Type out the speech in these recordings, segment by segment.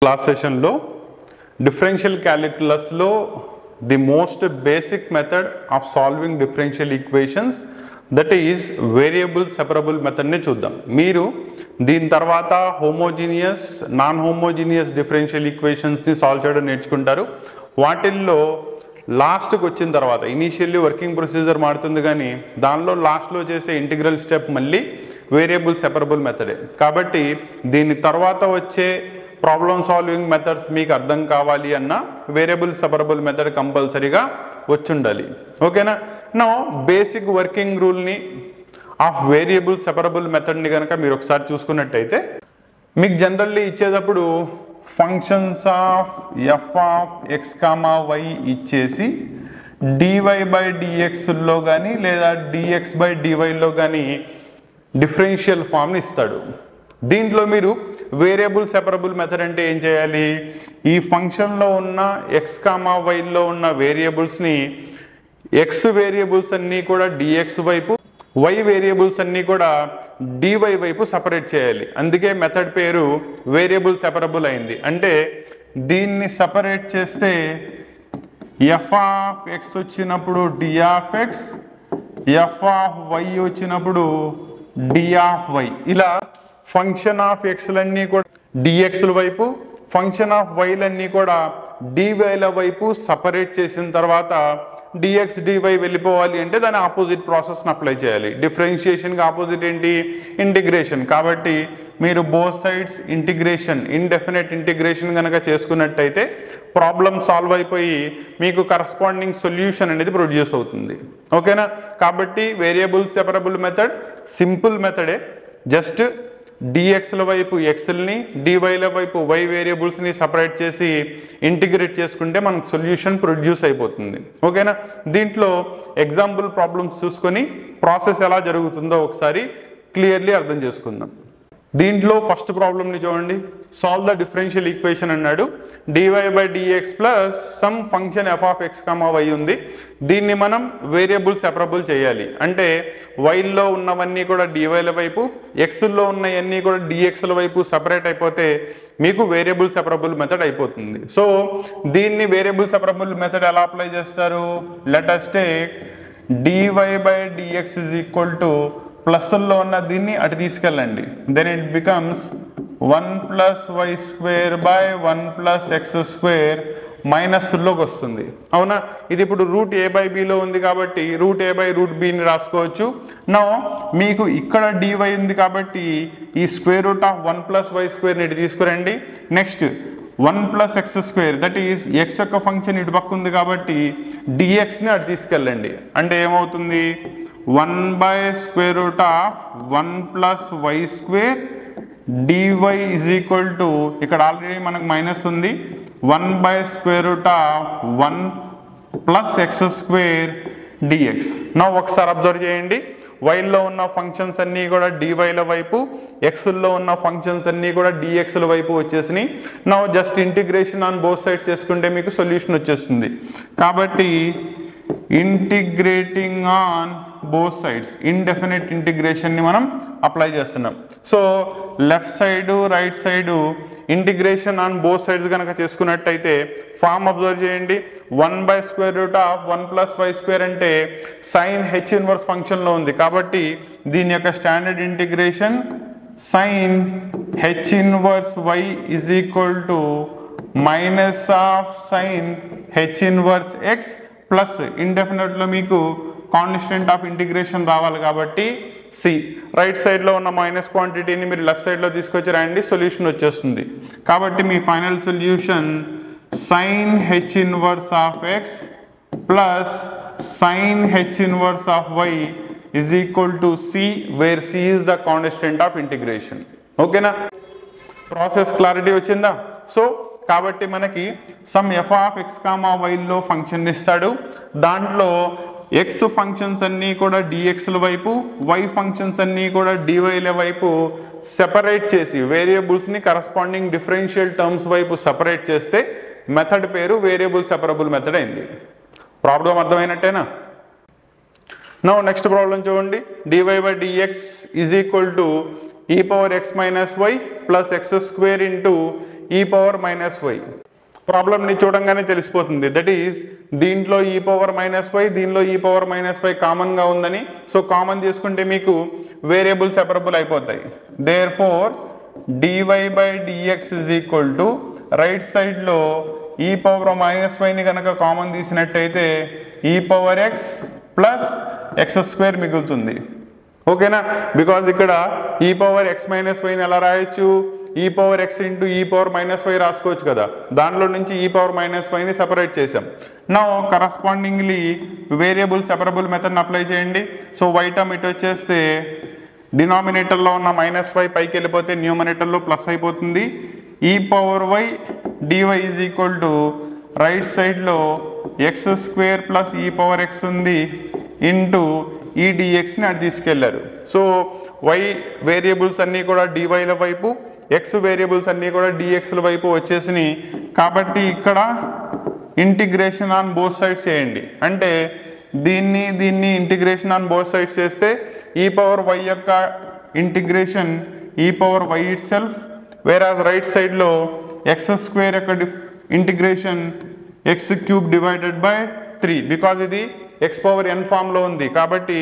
Class సెషన్లో differential క్యాలిక్యులస్లో the most basic method of solving differential equations that is variable separable మెథడ్ని చూద్దాం. మీరు దీని తర్వాత హోమోజీనియస్ నాన్ హోమోజీనియస్ డిఫరెన్షియల్ ఈక్వేషన్స్ని సాల్వ్ చేయడం నేర్చుకుంటారు. వాటిల్లో లాస్ట్కి వచ్చిన తర్వాత ఇనీషియల్లీ వర్కింగ్ ప్రొసీజర్ మారుతుంది, కానీ దానిలో లాస్ట్లో చేసే ఇంటిగ్రల్ స్టెప్ మళ్ళీ వేరియబుల్ సెపరబుల్ మెథడే. కాబట్టి దీని తర్వాత వచ్చే ప్రాబ్లమ్ సాల్వింగ్ మెథడ్స్ మీకు అర్థం కావాలి అన్న వేరియబుల్ సెపరబుల్ మెథడ్ కంపల్సరీగా వచ్చుండాలి. ఓకేనా? నా బేసిక్ వర్కింగ్ రూల్ని ఆఫ్ వేరియబుల్ సెపరబుల్ మెథడ్ని కనుక మీరు ఒకసారి చూసుకున్నట్టయితే మీకు జనరల్లీ ఇచ్చేటప్పుడు functions of F of X comma Y ఇచ్చేసి డివై బై డిఎక్స్లో కానీ లేదా డిఎక్స్ బై డివైలో కానీ డిఫరెన్షియల్ ఫామ్ని ఇస్తాడు. దీంట్లో మీరు వేరియబుల్ సెపరబుల్ మెథడ్ అంటే ఏం చేయాలి? ఈ ఫంక్షన్లో ఉన్న ఎక్స్ కామా వైలో ఉన్న వేరియబుల్స్ని ఎక్స్ వేరియబుల్స్ అన్నీ కూడా డిఎక్స్ వైపు, వై వేరియబుల్స్ అన్నీ కూడా డివై వైపు సపరేట్ చేయాలి. అందుకే మెథడ్ పేరు వేరియబుల్ సెపరబుల్ అయింది. అంటే దీన్ని సపరేట్ చేస్తే ఎఫ్ ఆఫ్ ఎక్స్ వచ్చినప్పుడు d of x, f of y వచ్చినప్పుడు డి ఆఫ్ వై, ఇలా ఫంక్షన్ ఆఫ్ ఎక్స్లన్నీ కూడా డిఎక్స్ల వైపు, ఫంక్షన్ ఆఫ్ వైలన్నీ కూడా డివైల వైపు సపరేట్ చేసిన తర్వాత డిఎక్స్ డివై వెళ్ళిపోవాలి అంటే దాని ఆపోజిట్ ప్రాసెస్ని అప్లై చేయాలి. డిఫరెన్షియేషన్కి ఆపోజిట్ ఏంటి? ఇంటిగ్రేషన్. కాబట్టి మీరు both sides integration, indefinite integration కనుక చేసుకున్నట్టయితే ప్రాబ్లం సాల్వ్ అయిపోయి మీకు కరస్పాండింగ్ సొల్యూషన్ అనేది ప్రొడ్యూస్ అవుతుంది. ఓకేనా? కాబట్టి వేరియబుల్ సెపరబుల్ మెథడ్ సింపుల్ మెథడే. జస్ట్ డిఎక్స్ల వైపు ఎక్స్ని, డివైల వైపు వై వేరియబుల్స్ని సపరేట్ చేసి ఇంటిగ్రేట్ చేసుకుంటే మనకు సొల్యూషన్ ప్రొడ్యూస్ అయిపోతుంది. ఓకేనా? దీంట్లో ఎగ్జాంపుల్ ప్రాబ్లమ్స్ చూసుకొని ప్రాసెస్ ఎలా జరుగుతుందో ఒకసారి క్లియర్లీ అర్థం చేసుకుందాం. దీంట్లో ఫస్ట్ ప్రాబ్లమ్ని చూడండి. సాల్వ్ ద డిఫరెన్షియల్ ఈక్వేషన్ అన్నాడు. D y by d x plus some function f of X comma y ఉంది. దీన్ని మనం వేరియబుల్ సెపరబుల్ చేయాలి. అంటే వైల్లో ఉన్నవన్నీ కూడా డివైల వైపు, ఎక్స్లో ఉన్నవన్నీ కూడా డిఎక్స్ల వైపు సపరేట్ అయిపోతే మీకు వేరియబుల్ సెపరబుల్ మెథడ్ అయిపోతుంది. సో దీన్ని వేరియబుల్ సెపరబుల్ మెథడ్ ఎలా అప్లై చేస్తారు? Let us take dy by dx is equal to ప్లస్లో ఉన్న దీన్ని అటు తీసుకెళ్ళండి. Then it becomes 1 plus why square by 1 plus X square మైనస్లోకి వస్తుంది. అవునా? ఇది ఇప్పుడు రూట్ ఏ బై బిలో ఉంది కాబట్టి రూట్ ఏ బై రూట్ బిని రాసుకోవచ్చు. నా మీకు ఇక్కడ డివై ఉంది కాబట్టి ఈ square root of 1 plus Y స్క్వేర్ని ఇటు తీసుకురండి. Next 1 plus X square that is X యొక్క ఫంక్షన్ ఇటు పక్క ఉంది కాబట్టి డిఎక్స్ని అటు తీసుకెళ్ళండి. అంటే ఏమవుతుంది? 1 by square root of 1 plus why square d y is equal to, ఇక్కడ ఆల్రెడీ మనకు మైనస్ ఉంది, 1 by square root of 1 plus X square d x. నా ఒకసారి అబ్జర్వ్ చేయండి. వైల్లో ఉన్న ఫంక్షన్స్ అన్నీ కూడా డివైల వైపు, ఎక్స్లో ఉన్న ఫంక్షన్స్ అన్నీ కూడా డిఎక్స్ల వైపు వచ్చేసినాయి. నా just integration on both sides చేసుకుంటే మీకు సొల్యూషన్ వచ్చేస్తుంది. కాబట్టి integrating on both sides, indefinite ఇంటిగ్రేషన్ని మనం అప్లై చేస్తున్నాం. So left side right side integration on both sides కనుక చేసుకున్నట్టయితే ఫామ్ అబ్జర్వ్ చేయండి. 1 by square root of 1 plus why square అంటే సైన్ హెచ్ ఇన్వర్స్ ఫంక్షన్లో ఉంది కాబట్టి దీని యొక్క standard integration sine H inverse Y is equal to minus of sine H inverse X plus ఇండెఫినెట్లో మీకు కాన్స్టెంట్ ఆఫ్ ఇంటిగ్రేషన్ రావాలి కాబట్టి సి. రైట్ సైడ్లో ఉన్న మైనస్ క్వాంటిటీని మీరు లెఫ్ట్ సైడ్లో తీసుకొచ్చి రాయండి, సొల్యూషన్ వచ్చేస్తుంది. కాబట్టి మీ final solution sine H inverse of X plus sine H inverse of Y is equal to C, where C is the constant of integration. ఓకేనా? ప్రాసెస్ క్లారిటీ వచ్చిందా? సో కాబట్టి మనకి some F of X comma వైలో function ఇస్తాడు. దాంట్లో X functions అన్నీ కూడా డిఎక్స్ల వైపు, వై ఫంక్షన్స్ అన్నీ కూడా డివైల వైపు సెపరేట్ చేసి వేరియబుల్స్ని కరస్పాండింగ్ డిఫరెన్షియల్ టర్మ్స్ వైపు సపరేట్ చేస్తే మెథడ్ పేరు వేరియబుల్ సెపరబుల్ మెథడ్ అయింది. ప్రాబ్లం అర్థమైనట్టేనా? నౌ నెక్స్ట్ ప్రాబ్లం చూడండి. D y by dx is equal to e power x minus y plus x square into e power minus y. ప్రాబ్లమ్ని చూడంగానే తెలిసిపోతుంది. That is దీంట్లో ఈ పవర్ మైనస్ వై, దీనిలో ఈ పవర్ మైనస్ వై కామన్గా ఉందని. సో కామన్ తీసుకుంటే మీకు వేరియబుల్ సెపరబుల్ అయిపోతాయి. Therefore d y by d x is equal to right సైడ్లో ఈ పవర్ మైనస్ వైని కనుక కామన్ తీసినట్టయితే e power x plus X square మిగులుతుంది. ఓకేనా? బికాజ్ ఇక్కడ ఈ పవర్ ఎక్స్ మైనస్ వైని ఎలా రాయొచ్చు, ఈ పవర్ ఎక్స్ ఇంటూ ఈ పవర్ మైనస్ వై రాసుకోవచ్చు కదా. దానిలో నుంచి ఈ పవర్ మైనస్ వైని సెపరేట్ చేసాం. నౌ కరస్పాండింగ్లీ వేరియబుల్ సెపరబుల్ మెథడ్ని అప్లై చేయండి. సో వై టర్మ్ ఇటు వచ్చేస్తే డినామినేటర్లో ఉన్న మైనస్ వై పైకి వెళ్ళిపోతే న్యూమినేటర్లో ప్లస్ అయిపోతుంది. E power y d y is equal to right సైడ్లో ఎక్స్ స్క్వేర్ ప్లస్ ఈ పవర్ ఎక్స్ ఉంది ఇంటూ ఈ డిఎక్స్ని అటు తీసుకెళ్లారు. సో వై వేరియబుల్స్ అన్నీ కూడా డివైల వైపు, ఎక్స్ వేరియబుల్స్ అన్నీ కూడా డిఎక్స్ల వైపు వచ్చేసినాయి. కాబట్టి ఇక్కడ ఇంటిగ్రేషన్ ఆన్ బోత్ సైడ్స్ చేయండి. అంటే దీన్ని ఇంటిగ్రేషన్ ఆన్ బోత్ సైడ్స్ చేస్తే ఈ పవర్ వై యొక్క integration E power Y itself, whereas right సైడ్లో ఎక్స్ స్క్వేర్ యొక్క integration X cube divided by 3. Because ఇది ఎక్స్ పవర్ ఎన్ ఫామ్లో ఉంది కాబట్టి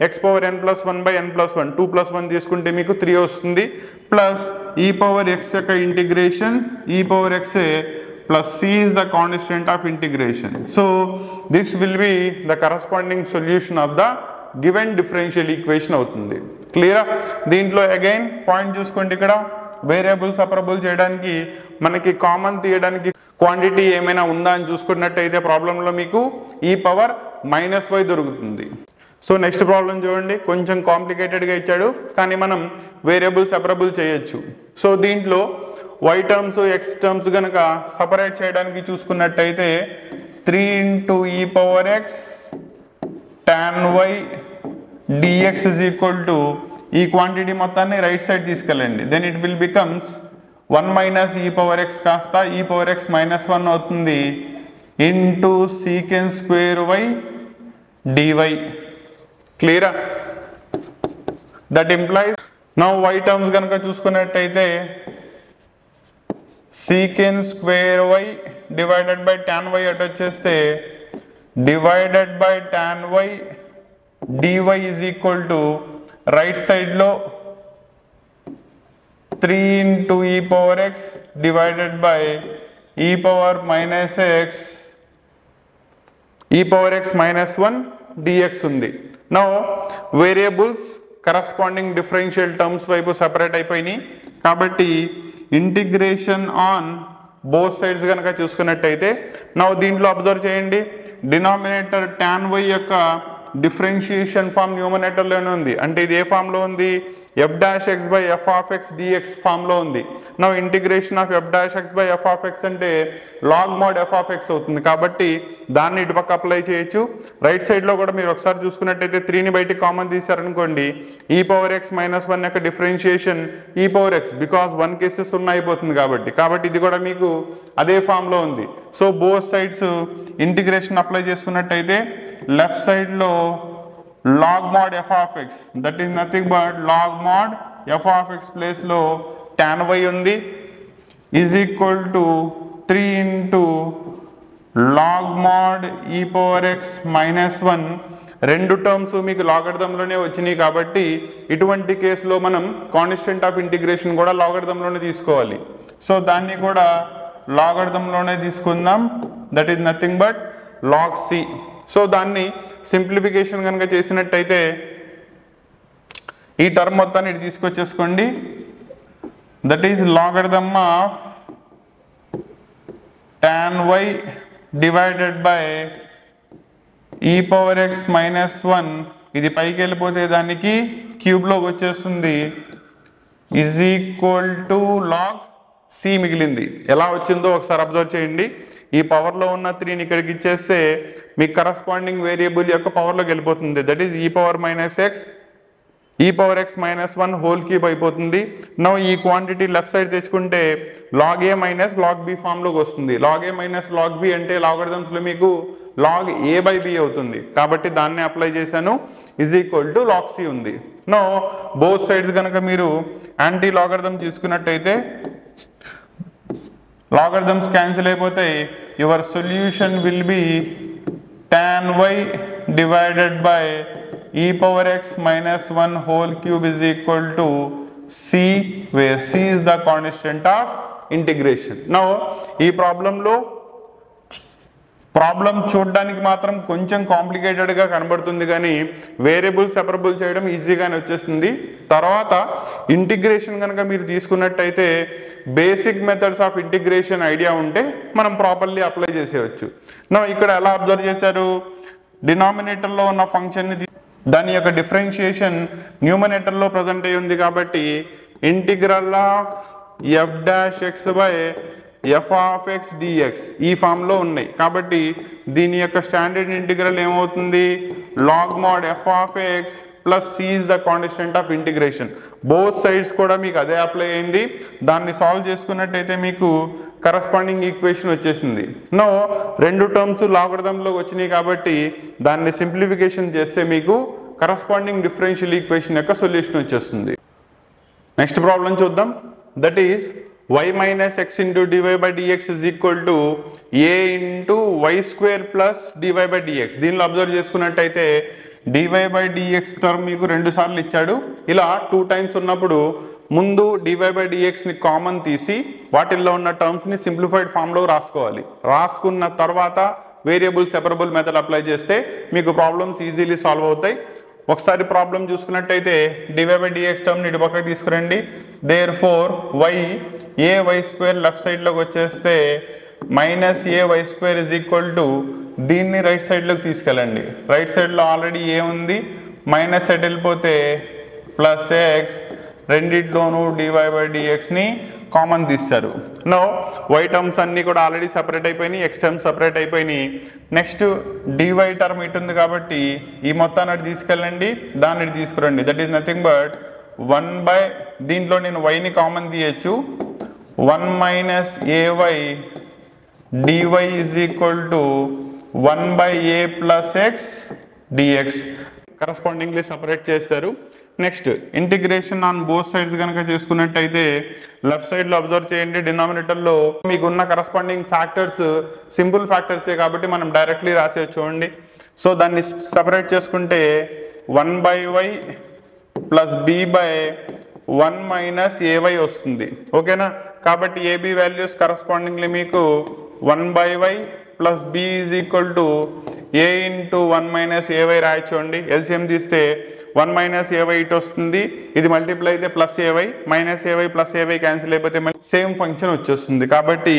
X power N plus 1 by N plus 1, 2 plus 1 తీసుకుంటే మీకు 3 వస్తుంది. ప్లస్ ఈ పవర్ ఎక్స్ యొక్క ఇంటిగ్రేషన్ ఈ పవర్ ఎక్సే plus C is the constant of integration. So this will be the corresponding solution of the given differential equation అవుతుంది. క్లియరా? దీంట్లో again point చూసుకోండి, ఇక్కడ వేరియబుల్ సెపరబుల్ చేయడానికి మనకి కామన్ తీయడానికి క్వాంటిటీ ఏమైనా ఉందా అని చూసుకున్నట్టయితే ప్రాబ్లంలో మీకు ఈ పవర్ మైనస్ వై దొరుకుతుంది. సో నెక్స్ట్ ప్రాబ్లం చూడండి, కొంచెం కాంప్లికేటెడ్గా ఇచ్చాడు కానీ మనం వేరియబుల్ సెపరబుల్ చేయొచ్చు. సో దీంట్లో వై టర్మ్స్ ఎక్స్ టర్మ్స్ కనుక సపరేట్ చేయడానికి చూసుకున్నట్టయితే 3 ఇంటూ ఈ power X tan Y dx is equal to ఈ క్వాంటిటీ మొత్తాన్ని రైట్ సైడ్ తీసుకెళ్ళండి. Then it will becomes 1 minus E power X కాస్త ఈ పవర్ ఎక్స్ మైనస్ 1 అవుతుంది into secant square Y dy. క్లియరా? That implies now y terms కనుక చూసుకున్నట్టయితే sec square y divided by tan y అటు వచ్చేస్తే divided by tan y d y is equal to right సైడ్లో 3 into ఈ power x divided by ఈ power minus x e power X minus 1 d x ఉంది. Now variables corresponding differential terms వైపు separate అయిపోయినాయి కాబట్టి integration on both sides కనుక చూసుకున్నట్టయితే now దీంట్లో అబ్జర్వ్ చేయండి, డినామినేటర్ tan వై యొక్క డిఫరెన్షియేషన్ ఫామ్ న్యూమినేటర్లోనే ఉంది. అంటే ఇది ఏ ఫామ్లో ఉంది, F dash X by F of X dx ఫామ్లో ఉంది. Now integration of F dash X by F of X అంటే log mod F of X అవుతుంది కాబట్టి దాన్ని ఇటుపక్క అప్లై చేయొచ్చు. రైట్ సైడ్లో కూడా మీరు ఒకసారి చూసుకున్నట్టయితే 3ని బయటికి కామన్ తీశారనుకోండి ఈ పవర్ ఎక్స్ మైనస్ 1 యొక్క డిఫరెన్షియేషన్ ఈ పవర్ ఎక్స్ బికాస్ 1 కేసెస్ 0 అయిపోతుంది కాబట్టి ఇది కూడా మీకు అదే ఫామ్లో ఉంది. So both sides integration apply చేసుకున్నట్టయితే లెఫ్ట్ సైడ్లో log mod f of x that is nothing but log mod f of x ప్లేస్లో tan y ఉంది is equal to 3 into log mod e power x minus 1. రెండు terms మీకు లాగరిథంలోనే వచ్చినాయి కాబట్టి ఇటువంటి కేసులో మనం కాన్స్టెంట్ ఆఫ్ ఇంటిగ్రేషన్ కూడా లాగరిథంలోనే తీసుకోవాలి. సో దాన్ని కూడా లాగరిథంలోనే తీసుకుందాం, that is nothing but log c. So దాన్ని సింప్లిఫికేషన్ కనుక చేసినట్టయితే ఈ టర్మ్ మొత్తాన్ని ఇటు తీసుకొచ్చేసుకోండి, that is logarithm of tan y divided by ఈ పవర్ ఎక్స్ మైనస్ 1. ఇది పైకి వెళ్ళిపోతే దానికి క్యూబ్లోకి వచ్చేస్తుంది is equal to log c మిగిలింది. ఎలా వచ్చిందో ఒకసారి అబ్జర్వ్ చేయండి. ఈ పవర్లో ఉన్న 3ని ఇక్కడికి ఇచ్చేస్తే మీకు కరస్పాండింగ్ వేరియబుల్ యొక్క పవర్లోకి వెళ్ళిపోతుంది, దట్ ఈజ్ ఈ power X minus 1 whole cube అయిపోతుంది. నో ఈ క్వాంటిటీ లెఫ్ట్ సైడ్ తెచ్చుకుంటే లాగ్ ఏ మైనస్ లాగ్ బి ఫామ్లోకి వస్తుంది. లాగ్ ఏ మైనస్ లాగ్ బి అంటే లాగరిథమ్స్లో మీకు లాగ్ ఏ బై బి అవుతుంది కాబట్టి దాన్ని అప్లై చేశాను is equal to log c ఉంది. నో బోత్ సైడ్స్ కనుక మీరు యాంటీ లాగరిథం తీసుకున్నట్టయితే లాగరిథమ్స్ క్యాన్సిల్ అయిపోతాయి. Your solution will be tan y divided by e power x minus 1 whole cube is equal to c, where c is the constant of integration. Now ఈ ప్రాబ్లంలో problem చూడడానికి మాత్రం కొంచెం కాంప్లికేటెడ్గా కనబడుతుంది, కానీ variable separable చేయడం ఈజీగానే వచ్చేస్తుంది. తర్వాత ఇంటిగ్రేషన్ కనుక మీరు తీసుకున్నట్టయితే basic methods of integration idea ఉంటే మనం ప్రాపర్లీ అప్లై చేసేయచ్చు. నా ఇక్కడ ఎలా అబ్జర్వ్ చేశారు, డినామినేటర్లో ఉన్న ఫంక్షన్ని దాని యొక్క డిఫరెన్షియేషన్ న్యూమరేటర్లో ప్రజెంట్ అయ్యి ఉంది కాబట్టి integral of F dash X by F of X d x ఈ ఫామ్లో ఉన్నాయి. కాబట్టి దీని యొక్క స్టాండర్డ్ ఇంటిగ్రల్ ఏమవుతుంది, log mod F of X plus c is the constant of integration. Both sides కూడా మీకు అదే అప్లై అయింది. దాన్ని సాల్వ్ చేసుకున్నట్టయితే మీకు కరస్పాండింగ్ ఈక్వేషన్ వచ్చేసింది. నో రెండు టర్మ్స్ లాగరిథంలోకి వచ్చినాయి కాబట్టి దాన్ని సింప్లిఫికేషన్ చేస్తే మీకు కరస్పాండింగ్ డిఫరెన్షియల్ ఈక్వేషన్ యొక్క సొల్యూషన్ వచ్చేస్తుంది. నెక్స్ట్ ప్రాబ్లం చూద్దాం. That is y minus x into dy by dx is equal to a into y square plus dy by dx. దీనిలో అబ్జర్వ్ చేసుకున్నట్టయితే dy by dx టర్మ్ మీకు 2 సార్లు ఇచ్చాడు. ఇలా 2 times ఉన్నప్పుడు ముందు dy by dx ని కామన్ తీసి వాటిల్లో ఉన్న టర్మ్స్ని సింప్లిఫైడ్ ఫామ్లో రాసుకోవాలి. రాసుకున్న తర్వాత వేరియబుల్ సెపరబుల్ మెథడ్ అప్లై చేస్తే మీకు ప్రాబ్లమ్స్ ఈజీలీ సాల్వ్ అవుతాయి. ఒకసారి ప్రాబ్లం చూసుకున్నట్టయితే dy by dx టర్మ్ని ఇటు పక్కకి తీసుకురండి. Therefore A Y square left సైడ్లోకి వచ్చేస్తే minus A Y square is equal to దీన్ని రైట్ సైడ్లోకి తీసుకెళ్ళండి. రైట్ సైడ్లో ఆల్రెడీ ఏ ఉంది, మైనస్ సైడ్ వెళ్ళిపోతే ప్లస్ ఎక్స్, రెండిట్లోనూ dy by dxని కామన్ తీస్తారు. నో వై టర్మ్స్ అన్నీ కూడా ఆల్రెడీ సపరేట్ అయిపోయినాయి, ఎక్స్ టర్మ్స్ సపరేట్ అయిపోయినాయి. నెక్స్ట్ dy టర్మ్ ఇటు ఉంది కాబట్టి ఈ మొత్తాన్ని అటు తీసుకెళ్ళండి, దాన్ని ఇటు తీసుకురండి. That is nothing but 1 by దీంట్లో నేను వైని కామన్ తీయచ్చు, 1 minus AY dy is equal to 1 by A plus X dx correspondingly separate చేస్తారు. Next integration on both sides కనుక చేసుకున్నట్టయితే లెఫ్ట్ సైడ్లో అబ్జర్వ్ చేయండి, డినామినేటర్లో మీకు ఉన్న కరస్పాండింగ్ ఫ్యాక్టర్స్ సింపుల్ ఫ్యాక్టర్సే కాబట్టి మనం డైరెక్ట్లీ రాసేయచ్చు చూడండి. సో దాన్ని సపరేట్ చేసుకుంటే 1 by Y plus B by 1 minus AY వస్తుంది. ఓకేనా, కాబట్టి ఏబి వాల్యూస్ కరస్పాండింగ్లీ మీకు 1 by Y plus B is equal to A into 1 minus AY రాయచూడండి. ఎల్సిఎం తీస్తే 1 మైనస్ ఏవై ఇటు వస్తుంది, ఇది మల్టిప్లై అయితే plus AY, minus AY plus AY cancel అయిపోతే సేమ్ ఫంక్షన్ వచ్చేస్తుంది. కాబట్టి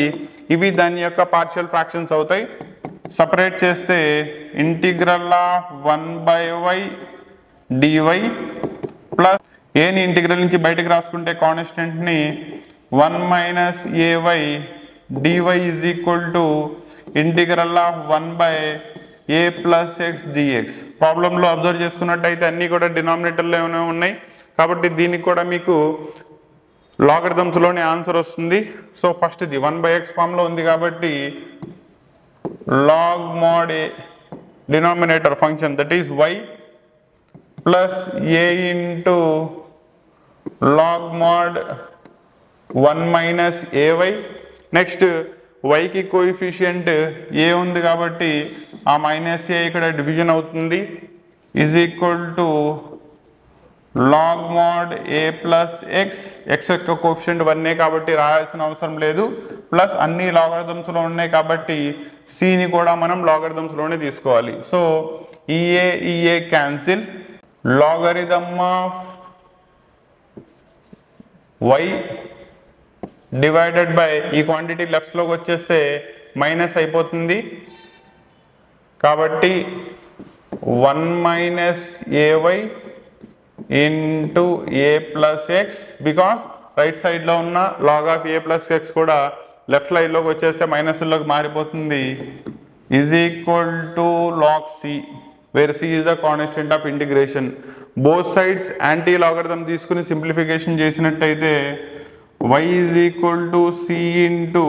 ఇవి దాని యొక్క పార్షియల్ ఫ్రాక్షన్స్ అవుతాయి. సపరేట్ చేస్తే integral of 1 by Y dy plus ఏని ఇంటిగ్రల్ నుంచి బయటకు రాసుకుంటే కాన్స్టెంట్ని 1 minus AY dy is equal to integral of 1 by A plus X dx. ప్రాబ్లంలో అబ్జర్వ్ చేసుకున్నట్టయితే అన్నీ కూడా డినామినేటర్లో ఏమైనా ఉన్నాయి కాబట్టి దీనికి కూడా మీకు లాగరిథమ్స్లోనే ఆన్సర్ వస్తుంది. సో ఫస్ట్ ఇది 1 బై ఎక్స్ ఫామ్లో ఉంది కాబట్టి log mod A denominator function that is Y plus A into log mod 1 minus AY. Next వైకి కోఎఫిషియంట్ ఏ ఉంది కాబట్టి ఆ మైనస్ ఏ ఇక్కడ డివిజన్ అవుతుంది, is equal to log mod A plus X. X యొక్క కోఎఫిషియంట్ 1 కాబట్టి రాయాల్సిన అవసరం లేదు, ప్లస్ అన్ని లాగరిథమ్స్లో ఉన్నాయి కాబట్టి సిని కూడా మనం లాగరిథమ్స్లోనే తీసుకోవాలి. సో ఈఏ cancel, logarithm of Y divided by ఈ క్వాంటిటీ లెఫ్ట్స్లోకి వచ్చేస్తే మైనస్ అయిపోతుంది కాబట్టి 1 minus AY into A plus X, because right సైడ్లో ఉన్న log of A plus X కూడా లెఫ్ట్ లైన్లోకి వచ్చేస్తే మైనస్లోకి మారిపోతుంది, is equal to log C where C is the constant of integration. Both sides anti logarithm తీసుకుని సింప్లిఫికేషన్ చేసినట్టయితే y is equal to C into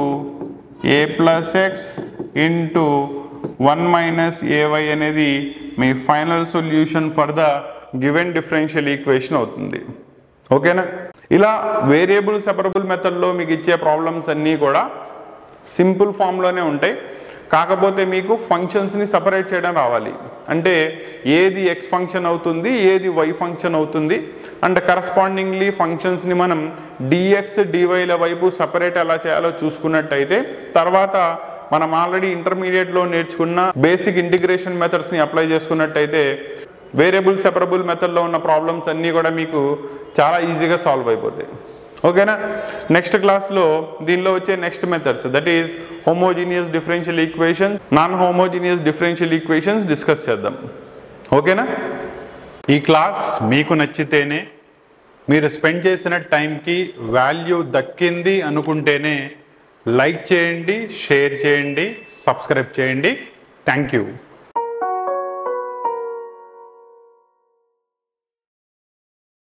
A plus X into 1 minus AY అనేది మీ final solution for the given differential equation అవుతుంది. ఓకేనా, ఇలా variable separable మెథడ్లో మీకు ఇచ్చే ప్రాబ్లమ్స్ అన్నీ కూడా సింపుల్ ఫామ్లోనే ఉంటాయి, కాకపోతే మీకు ఫంక్షన్స్ని సపరేట్ చేయడం రావాలి. అంటే ఏది ఎక్స్ ఫంక్షన్ అవుతుంది, ఏది వై ఫంక్షన్ అవుతుంది, అండ్ కరస్పాండింగ్లీ ఫంక్షన్స్ని మనం డిఎక్స్ డివైల వైపు సపరేట్ ఎలా చేయాలో చూసుకున్నట్టయితే తర్వాత మనం ఆల్రెడీ ఇంటర్మీడియట్లో నేర్చుకున్న బేసిక్ ఇంటిగ్రేషన్ మెథడ్స్ని అప్లై చేసుకున్నట్టయితే వేరియబుల్ సెపరబుల్ మెథడ్లో ఉన్న ప్రాబ్లమ్స్ అన్నీ కూడా మీకు చాలా ఈజీగా సాల్వ్ అయిపోతాయి. ఓకేనా? నెక్స్ట్ క్లాస్లో దీనిలో వచ్చే next methods, that is homogeneous differential equations, non homogeneous differential equations discuss చేద్దాం. ఓకేనా? ఈ క్లాస్ మీకు నచ్చితేనే, మీరు స్పెండ్ చేసిన టైంకి వాల్యూ దక్కింది అనుకుంటేనే లైక్ చేయండి, షేర్ చేయండి, సబ్స్క్రైబ్ చేయండి. Thank you.